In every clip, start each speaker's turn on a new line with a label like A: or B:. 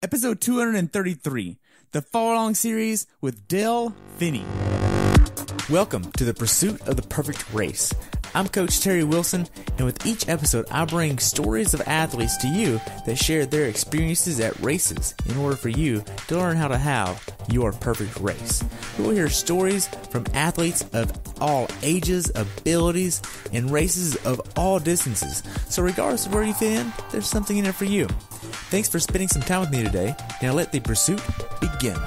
A: Episode 233, the follow-along series with Dell Finney. Welcome to the pursuit of the perfect race. I'm Coach Terry Wilson, and with each episode, I bring stories of athletes to you that share their experiences at races in order for you to learn how to have your perfect race. We will hear stories from athletes of all ages, abilities, and races of all distances. So regardless of where you fit in, there's something in it for you. Thanks for spending some time with me today. Now let the pursuit begin.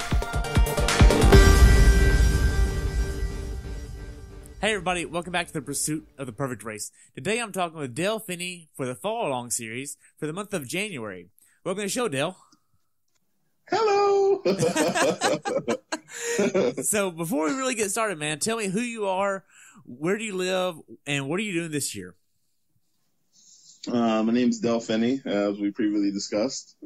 A: Hey everybody, welcome back to the pursuit of the perfect race. Today I'm talking with Dell Finney for the Follow Along series for the month of January. Welcome to the show, Dell.
B: Hello.
A: So before we really get started, man, tell me who you are, where do you live, and what are you doing this year?
B: My name's Dell Finney, as we previously discussed.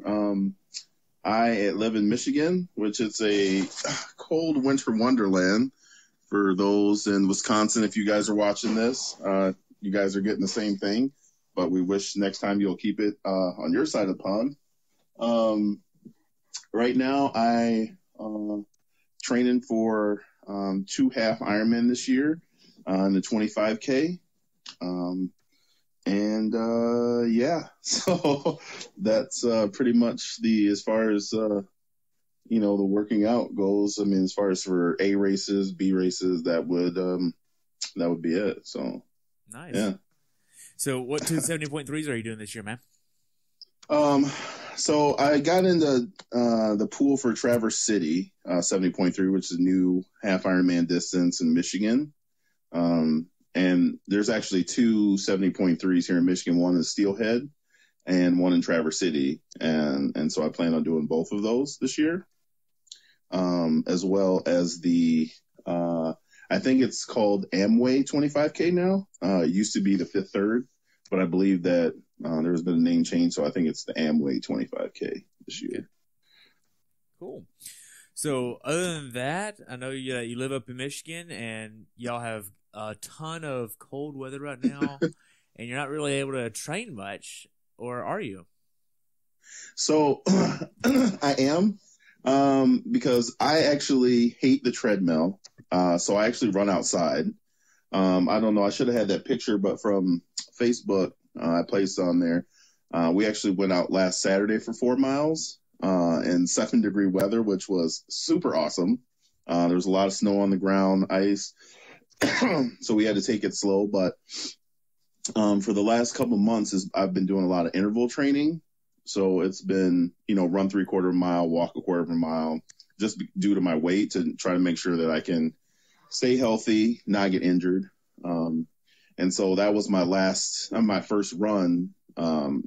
B: I live in Michigan, which is a cold winter wonderland. For those in Wisconsin, if you guys are watching this, you guys are getting the same thing, but we wish next time you'll keep it on your side of the pond. Right now, I training for 2 half Ironman this year on the 25K. So that's pretty much as far as the working out goes. I mean, as far as for A races, B races, that would be it. So
A: nice.
B: Yeah.
A: So what 270.3s are you doing this year, man?
B: So I got into the pool for Traverse City 70.3, which is a new half Ironman distance in Michigan. And there's actually 2 70.3s here in Michigan, one in Steelhead and one in Traverse City. And so I plan on doing both of those this year. As well as I think it's called Amway 25K now. It used to be the Fifth Third, but I believe that there's been a name change, so I think it's the Amway 25K this year.
A: Cool. So other than that, I know you live up in Michigan, and y'all have a ton of cold weather right now, and you're not really able to train much, or are you?
B: So I am. Because I actually hate the treadmill. So I actually run outside. I don't know. I should have had that picture, but from Facebook, I placed on there. We actually went out last Saturday for 4 miles, in 7-degree weather, which was super awesome. There was a lot of snow on the ground, ice. So we had to take it slow, but, for the last couple months I've been doing a lot of interval training. So it's been, run 3/4 mile, walk 1/4 mile, just due to my weight to try to make sure that I can stay healthy, not get injured. And so that was my first run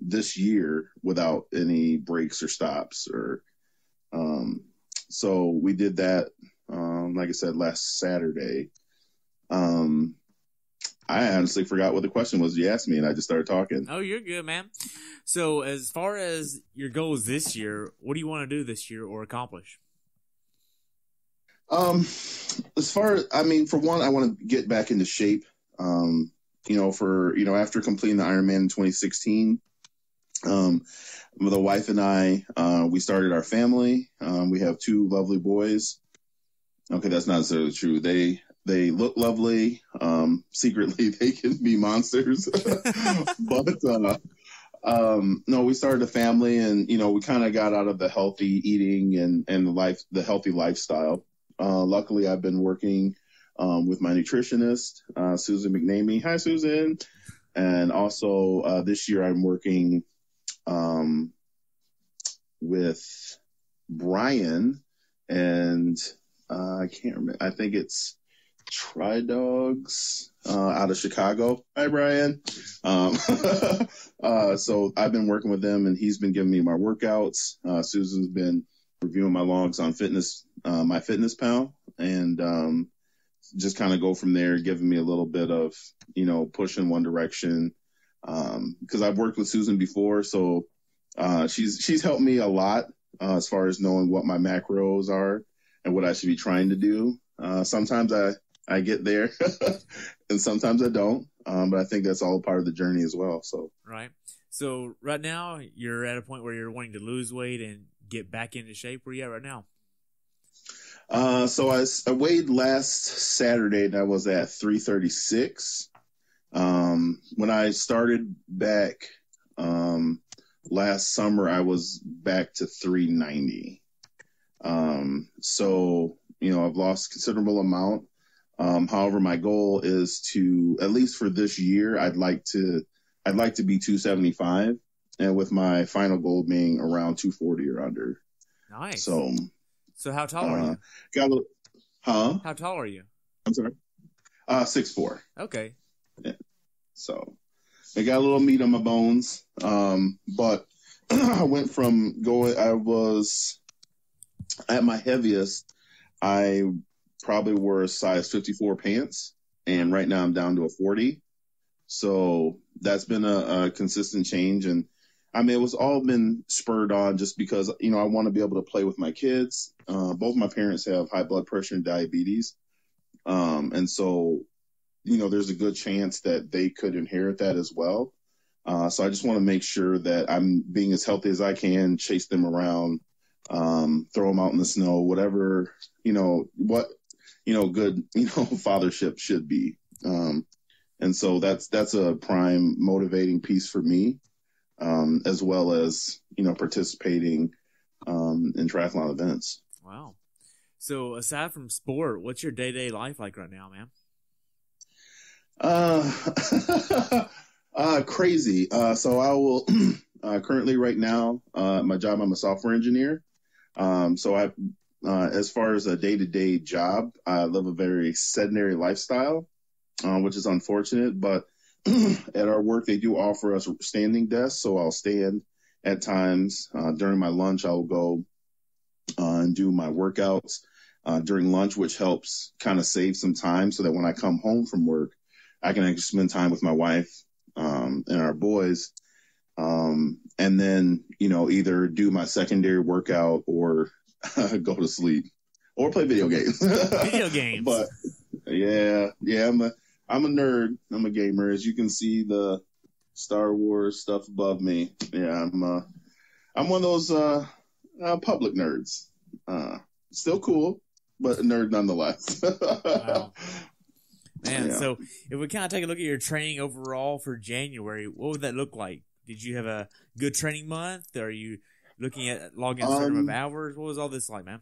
B: this year without any breaks or stops. So we did that, like I said, last Saturday. I honestly forgot what the question was you asked me, and I just started talking.
A: Oh, you're good, man. So as far as your goals this year, what do you want to do this year or accomplish?
B: For one, I want to get back into shape. After completing the Ironman in 2016, the wife and I, we started our family. We have 2 lovely boys. Okay, that's not necessarily true. They look lovely. Secretly, they can be monsters. But no, we started a family, and we kind of got out of the healthy eating and the healthy lifestyle. Luckily, I've been working with my nutritionist, Susan McNamee. Hi, Susan. And also this year, I'm working with Brian, and I can't remember. I think it's Try Dogs out of Chicago. Hi, Brian. So I've been working with them, and he's been giving me my workouts. Susan's been reviewing my logs on my Fitness Pal, and just kind of go from there, giving me a little bit of push in one direction. Because I've worked with Susan before, so she's helped me a lot as far as knowing what my macros are and what I should be trying to do. Sometimes I get there and sometimes I don't. But I think that's all part of the journey as well. So
A: right. So right now you're at a point where you're wanting to lose weight and get back into shape? Where you at right now?
B: So I weighed last Saturday and I was at 336. When I started back last summer, I was back to 390. So, I've lost a considerable amount. However, my goal is to, at least for this year, I'd like to be 275, and with my final goal being around 240 or under.
A: Nice.
B: So
A: how tall are you?
B: How
A: tall are you?
B: I'm sorry. 6'4".
A: Okay.
B: Yeah. So I got a little meat on my bones. But I went from I was at my heaviest, I probably wore a size 54 pants, and right now I'm down to a 40. So that's been a consistent change. And I mean, it was all been spurred on just because, I want to be able to play with my kids. Both my parents have high blood pressure and diabetes. And so, there's a good chance that they could inherit that as well. So I just want to make sure that I'm being as healthy as I can, chase them around, throw them out in the snow, whatever, good, fathership should be. And so that's a prime motivating piece for me, as well as, participating in triathlon events.
A: Wow. So aside from sport, what's your day-to-day life like right now, man?
B: Crazy. So I will, currently right now, my job, I'm a software engineer. So as far as a day-to-day job, I live a very sedentary lifestyle, which is unfortunate, but at our work, they do offer us standing desks. So I'll stand at times. During my lunch, I'll go and do my workouts during lunch, which helps kind of save some time so that when I come home from work, I can actually spend time with my wife and our boys. And then, either do my secondary workout or go to sleep or play video games.
A: Video games.
B: But yeah, I'm a nerd. I'm a gamer. As you can see, the Star Wars stuff above me. Yeah, I'm one of those public nerds. Still cool, but a nerd nonetheless.
A: Wow. Man,
B: Yeah.
A: So if we kind of take a look at your training overall for January, what would that look like? Did you have a good training month? Are you looking at logging a certain amount of hours? What was all this like, man?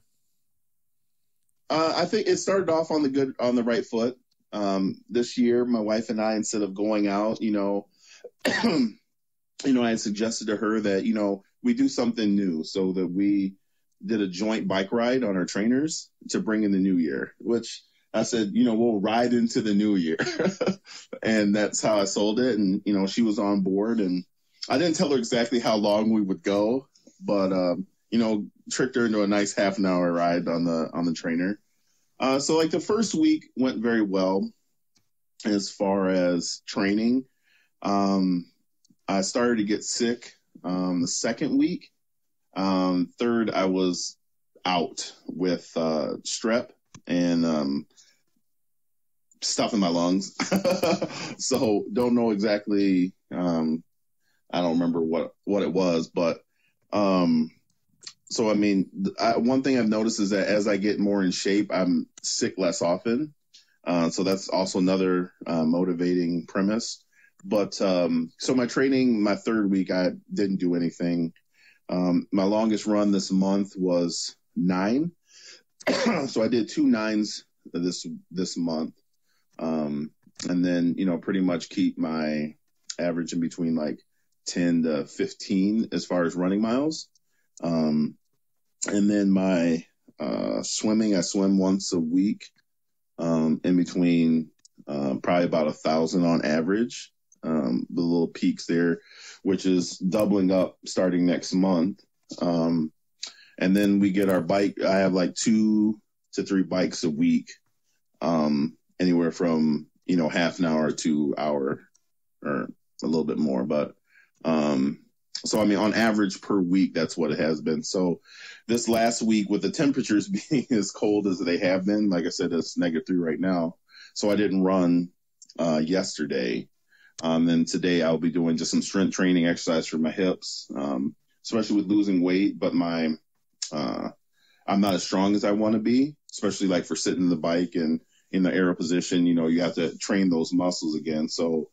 B: I think it started off on the right foot. This year, my wife and I, instead of going out, I had suggested to her that, we do something new, so that we did a joint bike ride on our trainers to bring in the new year, which I said, we'll ride into the new year. And that's how I sold it. And, she was on board, and I didn't tell her exactly how long we would go, but, tricked her into a nice half an hour ride on the trainer. So like the first week went very well as far as training. I started to get sick, the second week. Third, I was out with, strep and, stuff in my lungs. So don't know exactly, I don't remember what it was, but, so, I mean, one thing I've noticed is that as I get more in shape, I'm sick less often. So that's also another motivating premise. But so my training, my third week, I didn't do anything. My longest run this month was 9. So I did 2 9s this month. And then, pretty much keep my average in between like 10 to 15 as far as running miles. And then my swimming, I swim once a week, in between probably about 1,000 on average. The little peaks there, which is doubling up starting next month. And then we get our bike. I have like 2 to 3 bikes a week, anywhere from, half an hour to hour or a little bit more. But, so, I mean, on average per week, that's what it has been. So this last week, with the temperatures being as cold as they have been, like I said, it's -3 right now. So I didn't run yesterday. And today I'll be doing just some strength training exercise for my hips, especially with losing weight. But my I'm not as strong as I want to be, especially like for sitting the bike and in the aero position. You have to train those muscles again. So,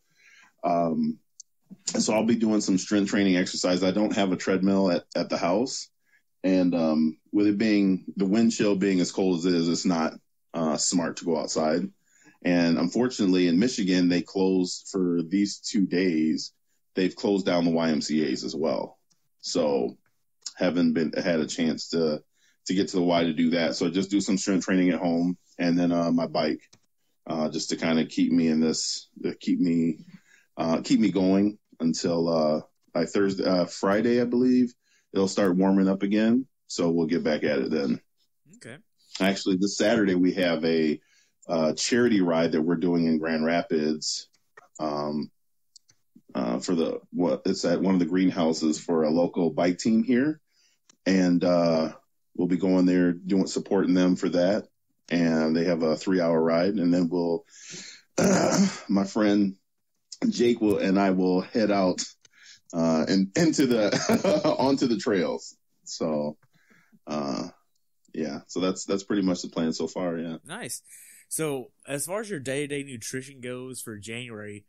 B: so I'll be doing some strength training exercise. I don't have a treadmill at the house. And with it being the wind chill being as cold as it is, it's not smart to go outside. And unfortunately, in Michigan, they closed for these 2 days. They've closed down the YMCA's as well. So haven't had a chance to get to the Y to do that. So just do some strength training at home, and then my bike, just to kind of keep me going until by Friday, I believe. It'll start warming up again, so we'll get back at it then.
A: Okay.
B: Actually, this Saturday we have a charity ride that we're doing in Grand Rapids. It's at one of the greenhouses for a local bike team here, and we'll be going there supporting them for that. And they have a 3-hour ride, and then my friend Jake and I will head out and onto the trails. So, so that's pretty much the plan so far. Yeah.
A: Nice. So as far as your day-to-day nutrition goes for January,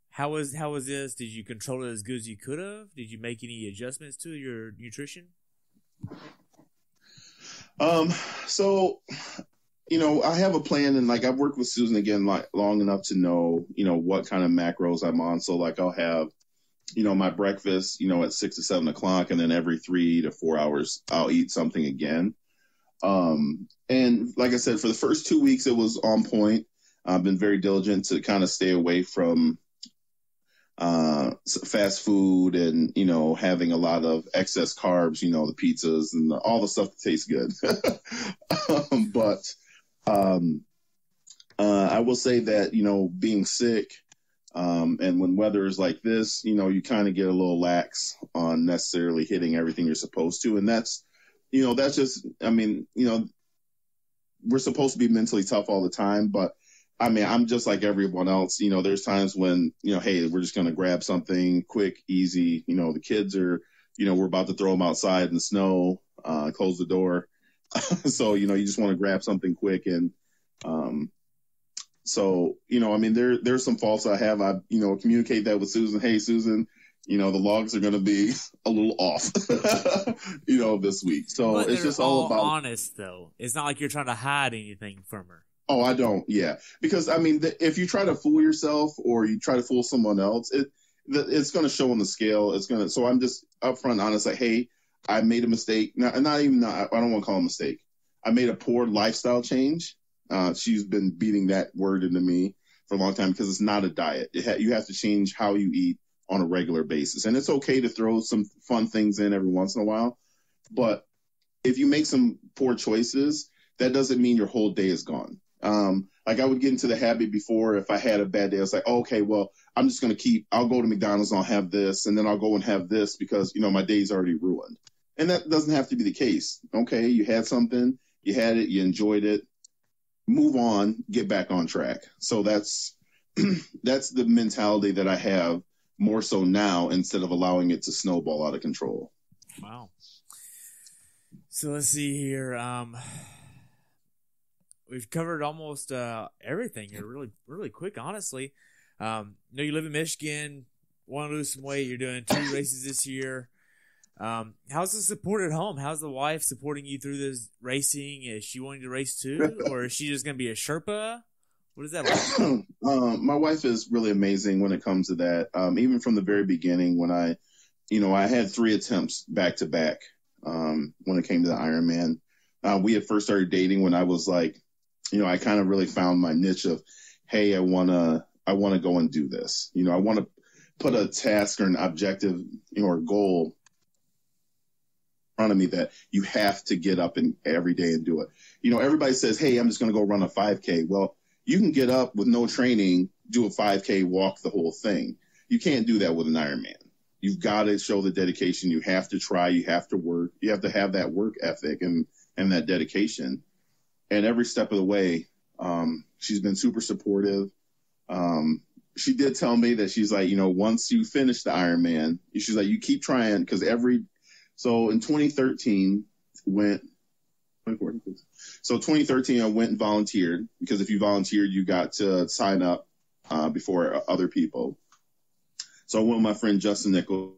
A: how was this? Did you control it as good as you could have? Did you make any adjustments to your nutrition?
B: So, I have a plan, and like I've worked with Susan again long enough to know, what kind of macros I'm on. So like I'll have, my breakfast, at 6 to 7 o'clock, and then every 3 to 4 hours I'll eat something again. And like I said, for the first 2 weeks it was on point. I've been very diligent to kind of stay away from fast food and, having a lot of excess carbs, the pizzas and all the stuff that tastes good. But I will say that, being sick, and when weather is like this, you kind of get a little lax on necessarily hitting everything you're supposed to. And that's just, we're supposed to be mentally tough all the time, but I'm just like everyone else. There's times when, hey, we're just going to grab something quick, easy. The kids are, we're about to throw them outside in the snow, close the door. So, you just want to grab something quick. And there's some faults I have. I, communicate that with Susan. Hey, Susan, the logs are going to be a little off, this week. So
A: but
B: it's just all about
A: honest, though. It's not like you're trying to hide anything from her.
B: Oh, I don't. Yeah. Because if you try to fool yourself or you try to fool someone else, it's going to show on the scale. So I'm just upfront, honest, like, hey, I made a mistake. I don't want to call it a mistake. I made a poor lifestyle change. She's been beating that word into me for a long time because it's not a diet. You have to change how you eat on a regular basis. And it's okay to throw some fun things in every once in a while. But if you make some poor choices, that doesn't mean your whole day is gone. Like I would get into the habit before, if I had a bad day, I was like, okay, well, I'm just going to I'll go to McDonald's and I'll have this, and then I'll go and have this because, my day's already ruined. And that doesn't have to be the case. Okay. You had something, you had it, you enjoyed it, move on, get back on track. So that's the mentality that I have more so now instead of allowing it to snowball out of control.
A: Wow. So let's see here. We've covered almost everything here really, really quick, honestly. You live in Michigan, want to lose some weight. You're doing 2 races this year. How's the support at home? How's the wife supporting you through this racing? Is she wanting to race too? Or is she just going to be a Sherpa? What is that like?
B: My wife is really amazing when it comes to that. Even from the very beginning when I had 3 attempts back to back when it came to the Ironman. We had first started dating when I was like, I kind of really found my niche of, hey, I want to go and do this. I want to put a task or an objective, or a goal in front of me that you have to get up and every day and do it. Everybody says, hey, I'm just going to go run a 5K. Well, you can get up with no training, do a 5K, walk the whole thing. You can't do that with an Ironman. You've got to show the dedication. You have to try. You have to work. You have to have that work ethic and that dedication. And every step of the way, she's been super supportive. She did tell me that she's like, once you finish the Ironman, she's like, you keep trying because so in 2013 when So 2013, I went and volunteered, because if you volunteered, you got to sign up before other people. So I went with my friend Justin Nichols,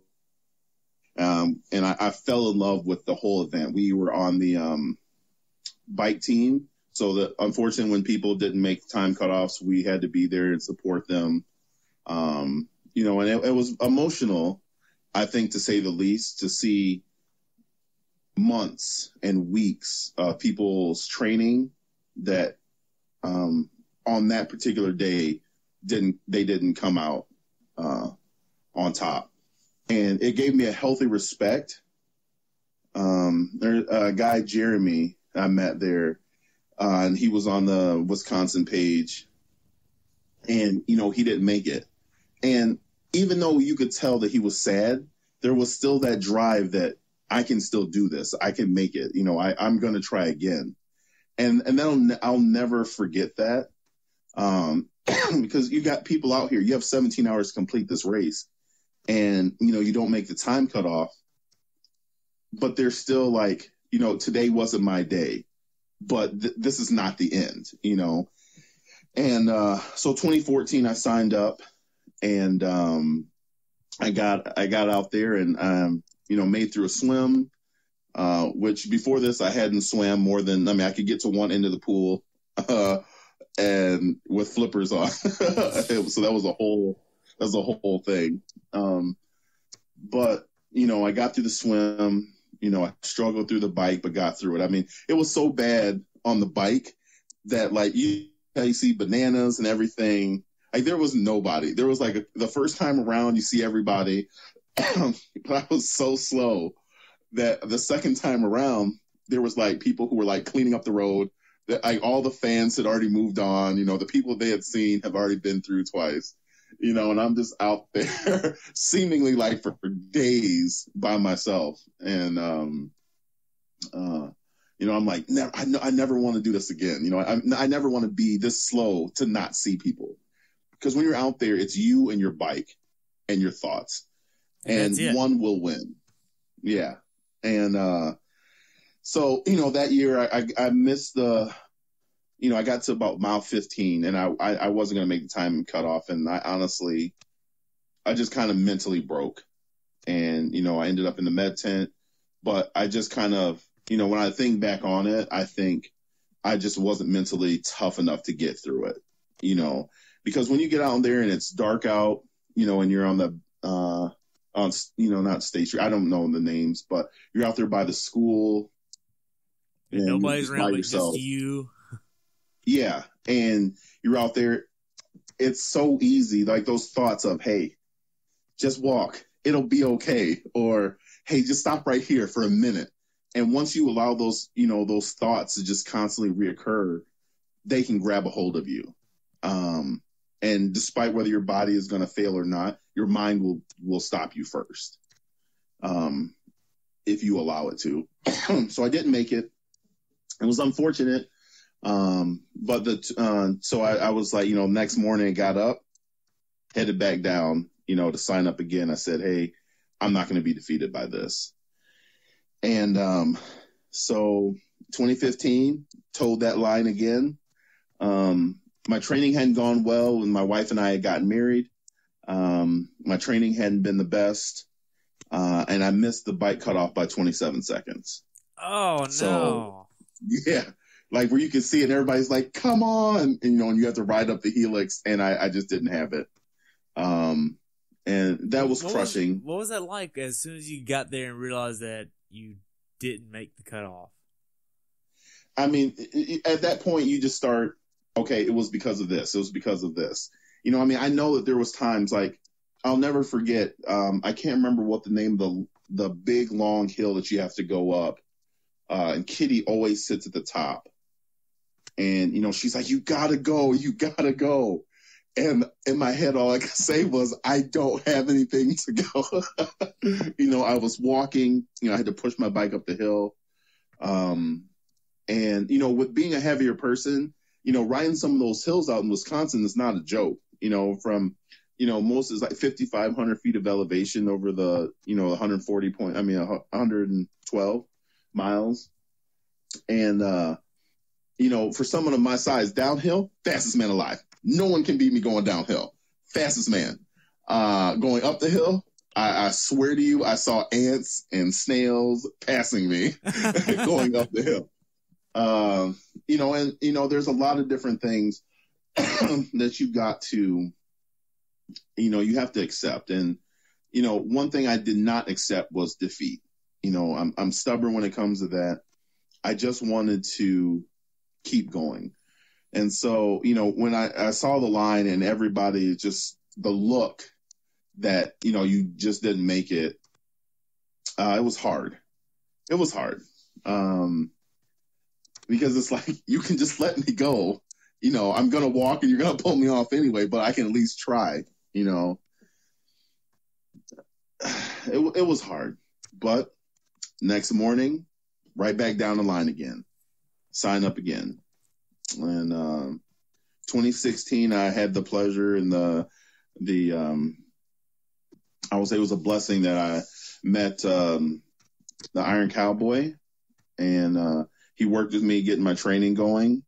B: and I fell in love with the whole event. We were on the bike team, so that unfortunately when people didn't make time cutoffs, we had to be there and support them. And it was emotional, I think, to say the least, to see months and weeks of people's training that on that particular day didn't come out on top. And it gave me a healthy respect. There's a guy, Jeremy, I met there, and he was on the Wisconsin page, and, he didn't make it. And even though you could tell that he was sad, there was still that drive that I can still do this. I can make it. I'm going to try again. And I'll never forget that. Because you got people out here, you have 17 hours to complete this race, and, you don't make the time cutoff, but they're still like, today wasn't my day, but this is not the end, And so 2014, I signed up, and I got out there and, made through a swim, which before this I hadn't swam more than, I could get to one end of the pool, and with flippers on. So that was a whole thing. But, I got through the swim, I struggled through the bike, but got through it. It was so bad on the bike that, like, you see bananas and everything. Like, there was nobody. There was like the first time around, you see everybody, but I was so slow that the second time around, there was like people who were like cleaning up the road. That, like, all the fans had already moved on. The people they had seen have already been through twice. And I'm just out there seemingly like for days by myself. And I'm like, I never want to do this again. I never want to be this slow to not see people. Because when you're out there, it's you and your bike and your thoughts, and one will win. Yeah. And so, that year I missed I got to about mile 15, and I wasn't going to make the time cutoff. And I just kind of mentally broke. And, I ended up in the med tent, but I just kind of, when I think back on it, I think I just wasn't mentally tough enough to get through it, because when you get out there and it's dark out, and you're on the, not State Street, I don't know the names, but you're out there by the school.
A: And nobody's around but just you.
B: Yeah. And you're out there. It's so easy. Like those thoughts of, hey, just walk. It'll be okay. Or, hey, just stop right here for a minute. And once you allow those, those thoughts to just constantly reoccur, they can grab a hold of you. And despite whether your body is going to fail or not, your mind will stop you first. If you allow it to. So I didn't make it. It was unfortunate. So I was like, next morning I got up, headed back down, to sign up again. I said, hey, I'm not going to be defeated by this. And, so 2015, told that line again. My training hadn't gone well when my wife and I had gotten married. My training hadn't been the best. And I missed the bike cutoff by 27 seconds.
A: Oh, no.
B: So, yeah. Like where you can see it and everybody's like, come on. And, and you have to ride up the helix, and I just didn't have it. And that was crushing.
A: What was that like as soon as you got there and realized that you didn't make the cutoff?
B: At that point you just start, okay, it was because of this. It was because of this. I know that there was times like, I'll never forget. I can't remember what the name of the big long hill that you have to go up. And Kitty always sits at the top. And, she's like, you gotta go. And in my head, all I could say was, I don't have anything to go. I was walking, I had to push my bike up the hill. And, with being a heavier person, riding some of those hills out in Wisconsin is not a joke, from, most is like 5,500 feet of elevation over the, 112 miles. And, for someone of my size, downhill, fastest man alive. No one can beat me going downhill. Fastest man. Going up the hill, I swear to you, I saw ants and snails passing me going up the hill. There's a lot of different things that you got to, you have to accept. And, one thing I did not accept was defeat. I'm stubborn when it comes to that. I just wanted to keep going. And so, when I saw the line and everybody, just the look that, you just didn't make it, it was hard. It was hard. Because it's like, you can just let me go. I'm going to walk and you're going to pull me off anyway, but I can at least try, It was hard. But next morning, right back down the line again. Sign up again. And 2016, I had the pleasure and I would say it was a blessing that I met the Iron Cowboy, and he worked with me getting my training going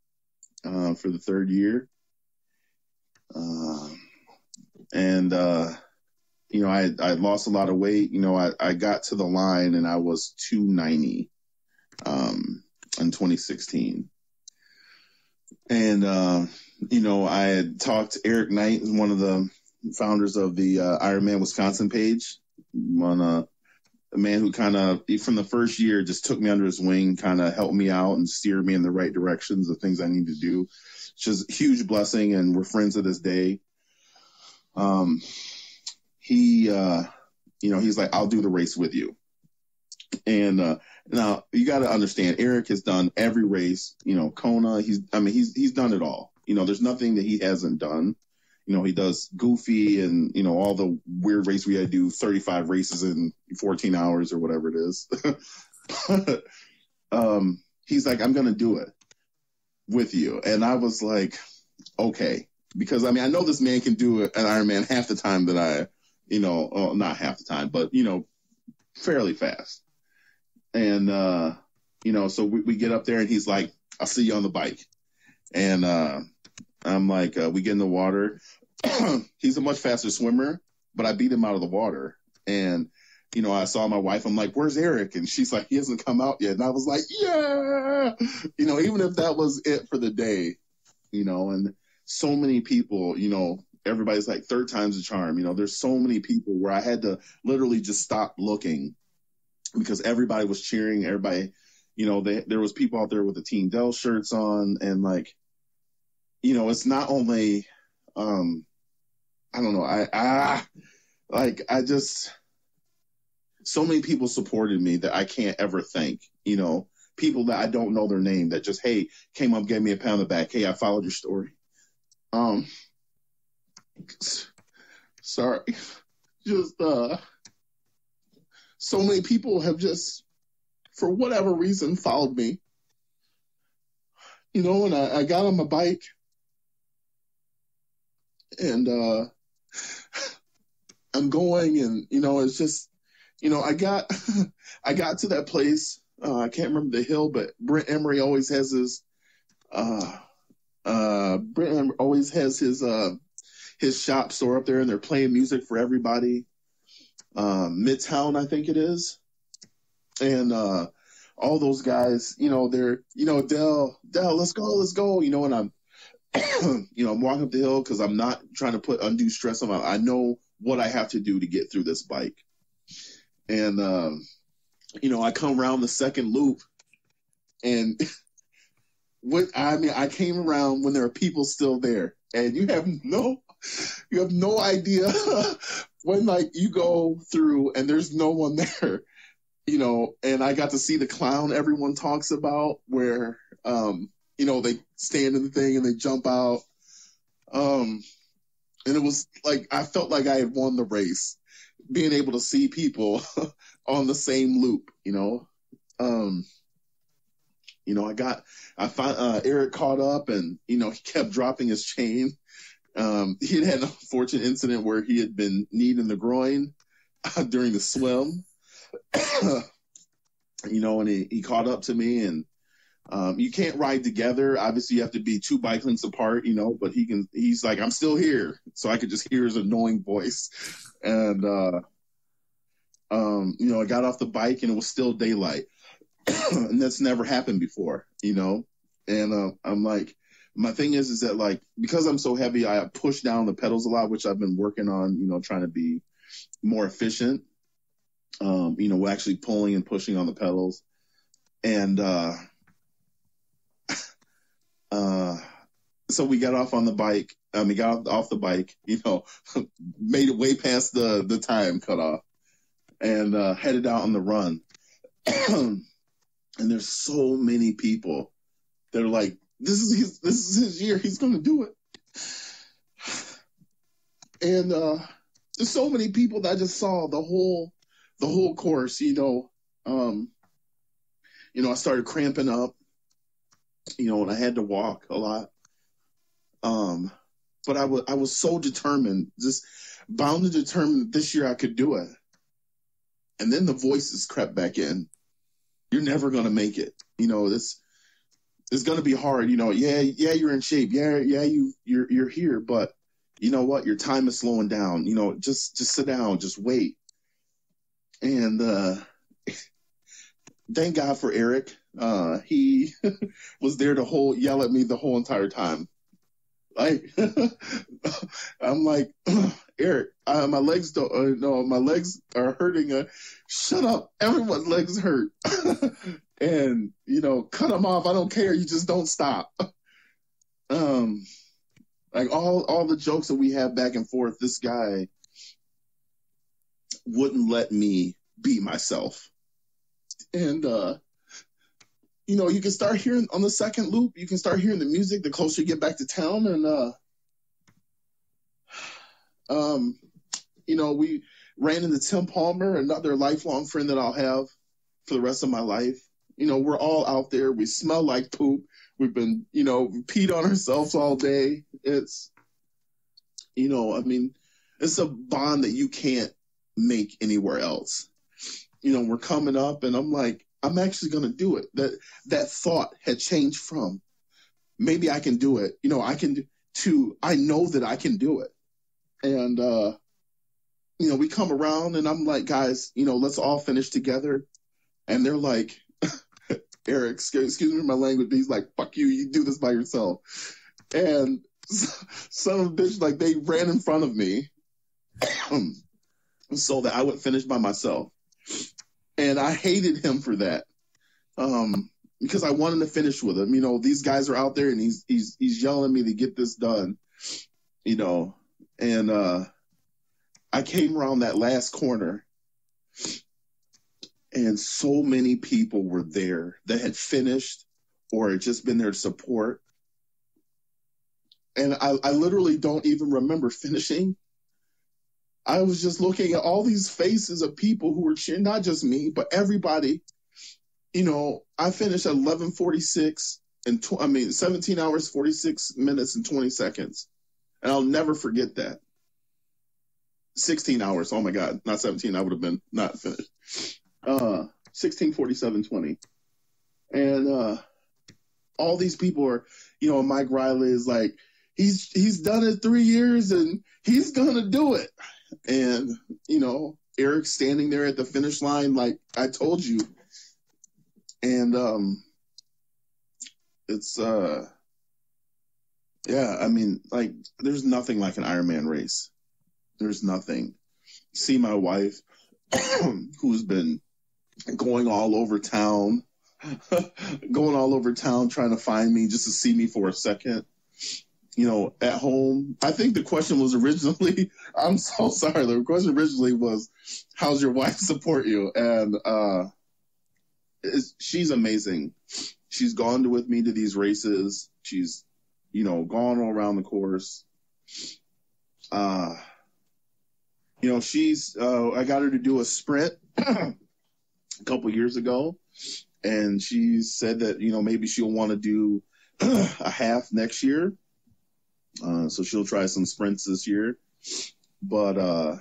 B: for the third year. I lost a lot of weight. I got to the line and I was 290 in 2016. And, I had talked to Eric Knight, one of the founders of the Ironman Wisconsin page, a man who kind of, from the first year, just took me under his wing, kind of helped me out and steered me in the right directions of things I need to do. It's just a huge blessing, and we're friends to this day. He's like, I'll do the race with you. And now you got to understand, Eric has done every race, Kona. He's done it all. There's nothing that he hasn't done. He does Goofy and, all the weird race we had to do 35 races in 14 hours or whatever it is. He's like, I'm going to do it with you. And I was like, okay, because I know this man can do an Ironman half the time that I, not half the time, but, fairly fast. And, so we get up there and he's like, I'll see you on the bike. And, I'm like, we get in the water. He's a much faster swimmer, but I beat him out of the water. And, I saw my wife. I'm like, where's Eric? And she's like, he hasn't come out yet. And I was like, yeah, even if that was it for the day, and so many people, everybody's like third time's the charm. There's so many people where I had to literally just stop looking because everybody was cheering. Everybody, there was people out there with the Team Dell shirts on, and like, it's not only, I don't know. So many people supported me that I can't ever thank, people that I don't know their name that just, hey, came up, gave me a pat on the back. Hey, I followed your story. Sorry. Just, so many people have just, for whatever reason, followed me, and I got on my bike. And I'm going, and it's just, I got to that place. I can't remember the hill, but Brent Emery always has his his shop store up there, and they're playing music for everybody. Midtown, I think it is, and all those guys, they're, Dell, let's go, and I'm. I'm walking up the hill because I'm not trying to put undue stress on I know what I have to do to get through this bike. And, I come around the second loop, and I came around when there are people still there, and you have no idea when like you go through and there's no one there, and I got to see the clown everyone talks about where, they stand in the thing and they jump out. And it was like, I felt like I had won the race, being able to see people on the same loop, Eric caught up, and, he kept dropping his chain. He had an unfortunate incident where he had been kneed in the groin during the swim, and he caught up to me, and You can't ride together. Obviously, you have to be 2 bike lengths apart, but he's like, I'm still here. So I could just hear his annoying voice. And, I got off the bike and it was still daylight. And that's never happened before, And I'm like, my thing is that, like, because I'm so heavy, I push down the pedals a lot, which I've been working on, trying to be more efficient. Actually pulling and pushing on the pedals. And, so we got off on the bike. We got off the bike, made it way past the time cutoff and, headed out on the run. And there's so many people that are like, this is his year. He's going to do it. And, there's so many people that I just saw the whole course, I started cramping up, and I had to walk a lot. But I was so determined, just bound and determined that this year I could do it. And then the voices crept back in. You're never going to make it. It's going to be hard. Yeah, you're in shape. Yeah, you're here. But you know what? Your time is slowing down. Just sit down, just wait. And, thank God for Eric. He was there to yell at me the whole entire time. Like, I'm like, Eric, my legs don't, no, my legs are hurting. Shut up. Everyone's legs hurt. And, cut them off. I don't care. You just don't stop. Like all the jokes that we have back and forth, this guy wouldn't let me be myself. And, you can start hearing on the second loop, you can start hearing the music the closer you get back to town. And, we ran into Tim Palmer, another lifelong friend that I'll have for the rest of my life. We're all out there. We smell like poop. We've been, peed on ourselves all day. It's, it's a bond that you can't make anywhere else. We're coming up and I'm like, I'm actually going to do it. That thought had changed from maybe I can do it. I know that I can do it. And, we come around and I'm like, guys, let's all finish together. And they're like, Eric, excuse me for my language, but he's like, fuck you, you do this by yourself. And son of a bitch, like they ran in front of me so that I would finish by myself. And I hated him for that. Because I wanted to finish with him. These guys are out there and he's yelling at me to get this done. And I came around that last corner and so many people were there that had finished or had just been there to support. And I literally don't even remember finishing. I was just looking at all these faces of people who were cheering, not just me, but everybody. I finished at 11:46 and 17 hours, 46 minutes and 20 seconds. And I'll never forget that. 16 hours. Oh my God. Not 17. I would have been not finished. 16:47:20. And, all these people are, Mike Riley is like, he's done it 3 years and he's going to do it. And, Eric standing there at the finish line, like I told you. And, it's, there's nothing like an Ironman race. There's nothing. See my wife, who's been going all over town trying to find me just to see me for a second. At home. I think the question was originally, I'm so sorry. The question originally was, how's your wife support you? And, she's amazing. She's gone with me to these races. She's, gone all around the course. She's, I got her to do a sprint a couple years ago. And she said that, maybe she'll want to do a half next year. So she'll try some sprints this year. But,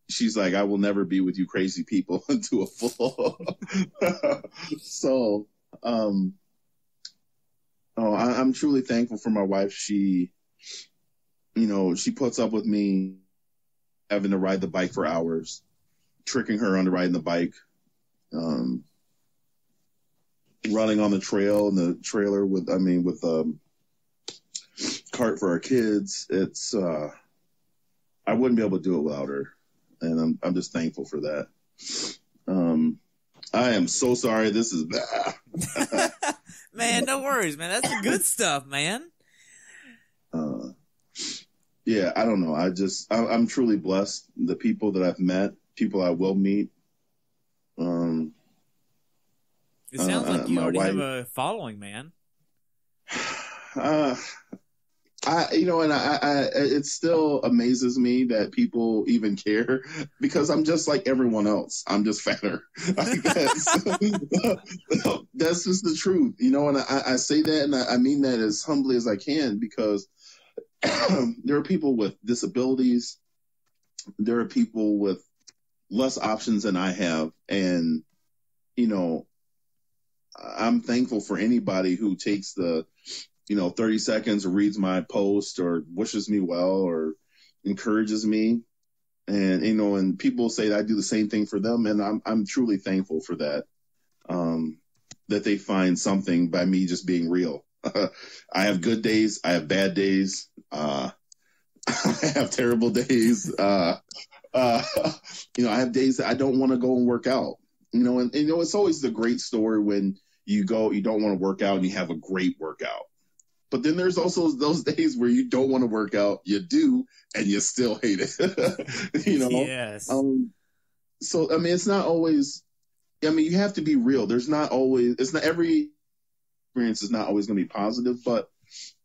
B: she's like, I will never be with you crazy people into a full. So, Oh, I'm truly thankful for my wife. She, she puts up with me having to ride the bike for hours, tricking her onto riding the bike, running on the trail and the trailer with cart for our kids. It's, I wouldn't be able to do it without her. And I'm just thankful for that. I am so sorry. This is
A: Man, no worries, man. That's the good stuff, man.
B: Yeah, I don't know. I'm truly blessed. The people that I've met, people I will meet.
A: It sounds like you
B: my
A: already
B: wife,
A: have a following, man.
B: It still amazes me that people even care because I'm just like everyone else. I'm just fatter. I guess. That's just the truth, and I say that and I mean that as humbly as I can because there are people with disabilities. There are people with less options than I have. And, I'm thankful for anybody who takes the 30 seconds or reads my post or wishes me well or encourages me. And, and people say that I do the same thing for them. And I'm truly thankful for that, that they find something by me just being real. I have good days. I have bad days. I have terrible days. I have days that I don't want to go and work out, and it's always the great story when you don't want to work out and you have a great workout. But then there's also those days where you don't want to work out, you do, and you still hate it.
A: Yes.
B: So, it's not always, you have to be real. It's not every experience is not always going to be positive, but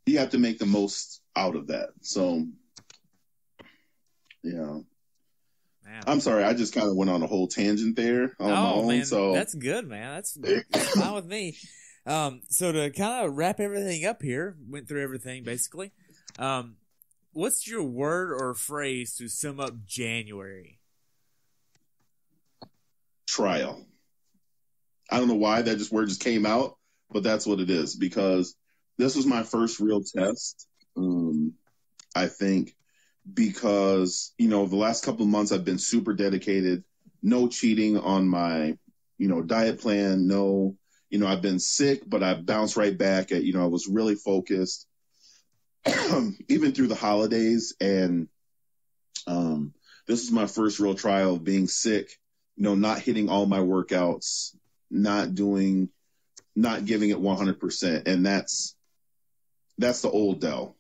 B: you have to make the most out of that. So, yeah. Man. I'm sorry, I just kind of went on a whole tangent there on my own.
A: Man,
B: so
A: that's good, man. That's fine with me. So to kind of wrap everything up here, went through everything basically. What's your word or phrase to sum up January?
B: Trial. I don't know why that word just came out, but that's what it is because this was my first real test. I think because, the last couple of months I've been super dedicated, no cheating on my, diet plan. No, I've been sick, but I've bounced right back at, I was really focused even through the holidays. And this is my first real trial of being sick, not hitting all my workouts, not giving it 100%. And that's the old Dell,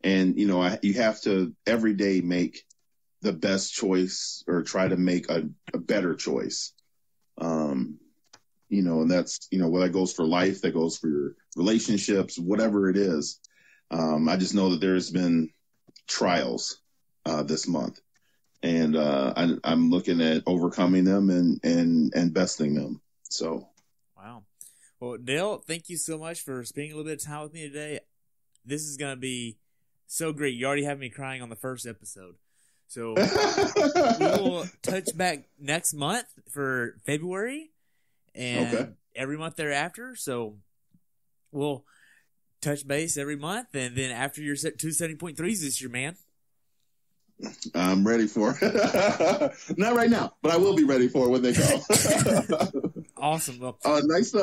B: and, you have to every day make the best choice or try to make a better choice. And that's, well, that goes for life, that goes for your relationships, whatever it is. I just know that there's been trials this month and I'm looking at overcoming them and besting them. So.
A: Wow. Well, Dale, thank you so much for spending a little bit of time with me today. This is going to be so great. You already have me crying on the first episode. So we will touch back next month for February and every month thereafter. So we'll touch base every month. And then after your 270.3s this year, man.
B: I'm ready for it. Not right now, but I will be ready for it when they go.
A: Awesome. Well,
B: nice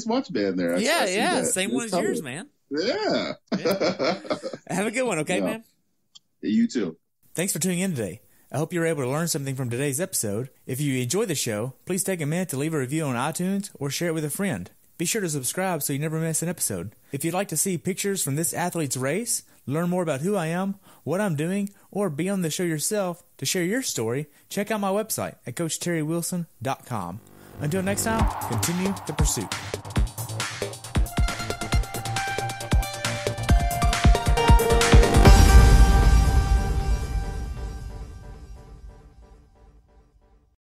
B: watch band there.
A: Yeah. Same one as yours, man.
B: Yeah.
A: Have a good one, okay, man?
B: You too.
A: Thanks for tuning in today. I hope you were able to learn something from today's episode. If you enjoy the show, please take a minute to leave a review on iTunes or share it with a friend. Be sure to subscribe so you never miss an episode. If you'd like to see pictures from this athlete's race, learn more about who I am, what I'm doing, or be on the show yourself to share your story, check out my website at CoachTerryWilson.com. Until next time, continue the pursuit.